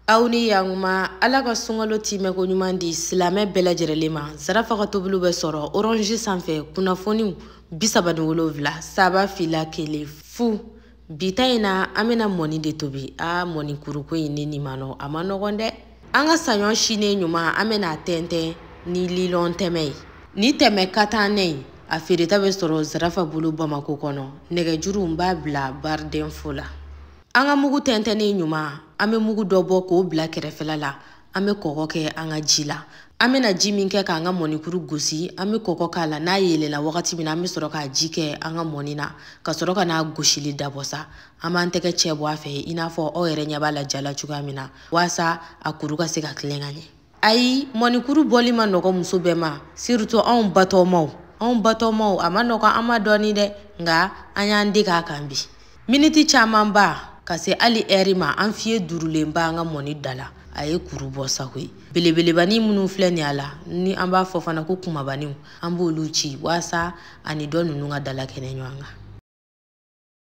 Auni yanguma ala ka sungalo time ko ɲuman di silamɛ bɛɛ lajɛlen ma Zarafa ka tobiliw bɛ sɔrɔ orange sanfɛ kunnafoniw 37 saba fila kelen fu bita in na an bɛna mɔni de tobi mɔni kuruko in ne nimano a ma nɔgɔn dɛ an ka saɲɔ sinen ɲuman an bɛna tɛntɛn ni lilɔn tɛmɛ ye ni tɛmɛ ka taa ne a feereta bɛ sɔrɔ Zarafa bolo Bamako kɔnɔ nɛgɛjuru b'a bila barden fo la an ka mugu tɛntɛnnen ɲuman an bɛ mugu dɔ bɔ k'o bila kɛrɛfɛla la an bɛ kɔgɔ kɛ an ka ji la an bɛna ji min kɛ k'an ka mɔnikuru gosi an bɛ kɔgɔ k'a la n'a yelela wagati min na an bɛ sɔrɔ k'a ji kɛ an ka mɔni na ka sɔrɔ ka n'a gosili dabɔ sa an b'an tɛgɛ cɛ bɔ a fɛ i n'a fɔ aw yɛrɛ ɲɛ b'a la jala cogoya min na waasa a kuru ka se ka tilen ka ɲɛ ayi mɔnikuru bɔli ma nɔgɔ muso bɛɛ ma surtout anw batɔmaw a ma nɔgɔ an ma dɔɔni dɛ nka an y'an dege a kan bi miniti caman ba ka se ali eri ma an fiye durulenba an ka mɔni dala a ye kuru bɔ sago ye belebelebani minnu filɛ ni a la ni an b'a fɔ fana ko kumabaniw an b'olu ci waasa ani dɔ ninnu ka dala kɛnɛ ɲɔgɔn kan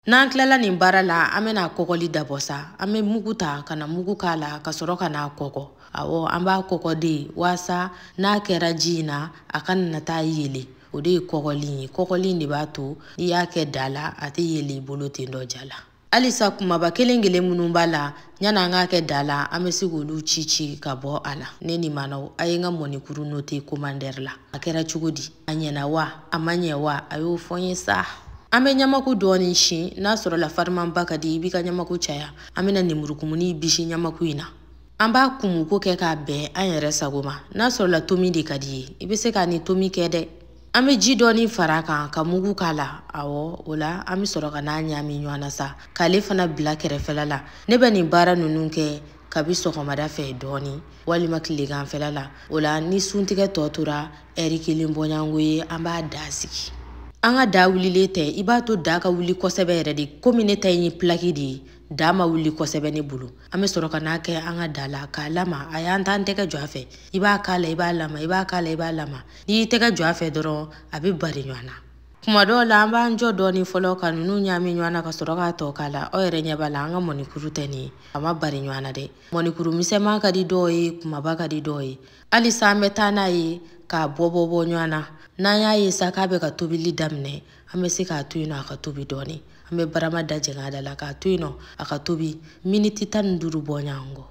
n'an tilala nin baara la an bɛna kɔgɔli dabɔ sa an bɛ mugu ta ka na mugu k'a la ka sɔrɔ ka n'a kɔgɔ awɔ an b'a kɔgɔ de waasa n'a kɛra ji in na a ka na taa yele o de ye kɔgɔli de b'a to n'i y'a kɛ da la a tɛ yele i bolo ten dɔ ja la alisa kumaba kelen minnu b'a la ɲana an k'a kɛ da la an bɛ se k'olu ci ka bɔ a la ne ni manaw a ye n ka mɔnikuru note commandeur la a kɛra cogo di a ɲɛna wa a ma ɲɛ wa a y'o fɔ n ye sa an bɛ ɲamaku dɔɔni sin n'a sɔrɔ la farimanba ka di i b'i ka ɲamaku caya an bɛna nemurukumuni bisi ɲamaku in na an b'a kumuko kɛ k'a bɛn an yɛrɛ sago ma n'a sɔrɔ la tomi de ka di ye i bɛ se k'a ni tomi kɛ dɛ an bɛ ji dɔɔni fara kan ka mugu k'a la awɔ o la an bɛ sɔrɔ ka n'a ɲami ɲɔgɔn na sa k'ale fana bila kɛrɛfɛla la ne bɛ nin baara ninnu kɛ kabi sɔgɔmada fɛ dɔɔni walima tileganfɛla la o la ni suntigɛ tɔ tora ɛri kelen bɔɲango ye an b'a da sigi an ka da wulilen tɛ i b'a to da ka wuli kosɛbɛ yɛrɛ de komi ne ta ye plaki de ye da ma wuli kosɛbɛ ne bolo an bɛ sɔrɔ ka n'a kɛ an ka da la k'a lama a y'an t'an tɛgɛ jɔ a fɛ i b'a k'a la i b'a lama i b'a k'a la i b'a lama n'i y'i tɛgɛ jɔ a fɛ dɔrɔn a bɛ bari ɲɔgɔn na kuma dɔw la an b'an jɔ dɔɔni fɔlɔ ka ninnu ɲami ɲɔgɔn na ka sɔrɔ k'a tɔ k'a la aw yɛrɛ ɲɛ b'a la an ka mɔnikuru tɛ nin ye a ma bari ɲɔgɔn na dɛ mɔnikuru misɛnman ka di dɔw ye kumaba ka di dɔw ye halisa an bɛ taa n'a ye k'a bɔ ɲɔgɔn na n'an y'a ye sa k'a bɛ ka tobili daminɛ an bɛ se k'a to yen nɔ a ka tobi dɔɔni an bɛ barama da jɛngɛ a da la k'a to yen nɔ a ka tobi miniti 15 bɔɲango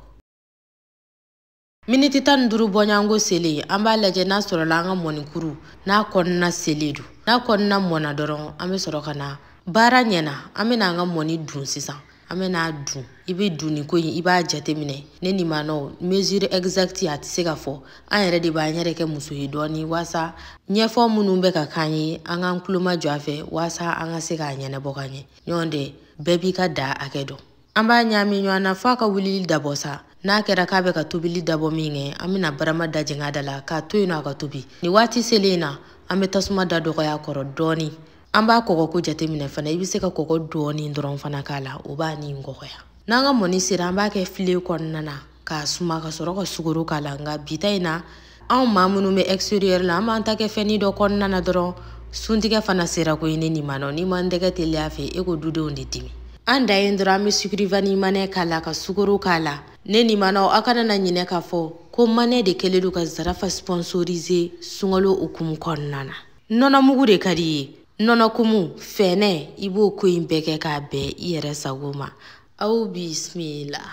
miniti 15 bɔɲango selen an b'a lajɛ n'a sɔrɔ la an ka mɔnikuru n'a kɔnɔna selen don n'a kɔnɔna mɔna dɔrɔn an bɛ sɔrɔ ka na baara ɲɛna an bɛ n'an ka mɔni dun sisan an bɛ n'a dun i bɛ dun ni ko in i b'a jateminɛ ne ni manaw mesure exacte a tɛ se ka fɔ an yɛrɛ de b'an yɛrɛ kɛ muso ye dɔɔni waasa ɲɛfɔ minnu bɛ ka k'an ye an k'an tulo majɔ a fɛ waasa an ka se k'a ɲɛnabɔ ka ɲɛ ɲɔgɔn tɛ bɛɛ b'i ka da hakɛ dɔn an b'a ɲami ɲɔgɔn na f'a ka wulili dabɔ sa n'a kɛra k'a bɛ ka tobili dabɔ min kɛ an bɛna barama da jɛngɛ a da la k'a to yen nɔ a ka tobi ni waati selen na an bɛ tasuma da dɔgɔya kɔrɔ dɔɔni an b'a kɔgɔko jateminɛ fana i bɛ se ka kɔgɔ dɔɔni dɔrɔn fana k'a la o b'a ni kɔgɔya n'an ka mɔni sera an b'a kɛ file kɔnɔna na k'a suma ka sɔrɔ ka sukaro k'a la nka bita in na anw maa minnu bɛ extérieur la an b'an ta kɛ fɛnni dɔ kɔnɔna na dɔrɔn suntigɛ fana sera ko ye ne ni manaw ni ma n tɛgɛ teliya fɛ e ko dudenw de dimi an da yen dɔrɔn an bɛ sukiri vanille k'a la ka sukaro k'a la ne ni manaw aw kana na ɲinɛ k'a fɔ ko manɛ de kɛlen don ka Zarafa sponsoriser sunkalo hukumu kɔnɔna na nɔnɔmugu de ka di ye nɔnɔkumu fɛnɛ i b'o ko in bɛɛ kɛ k'a bɛn i yɛrɛ sago ma aw bismillah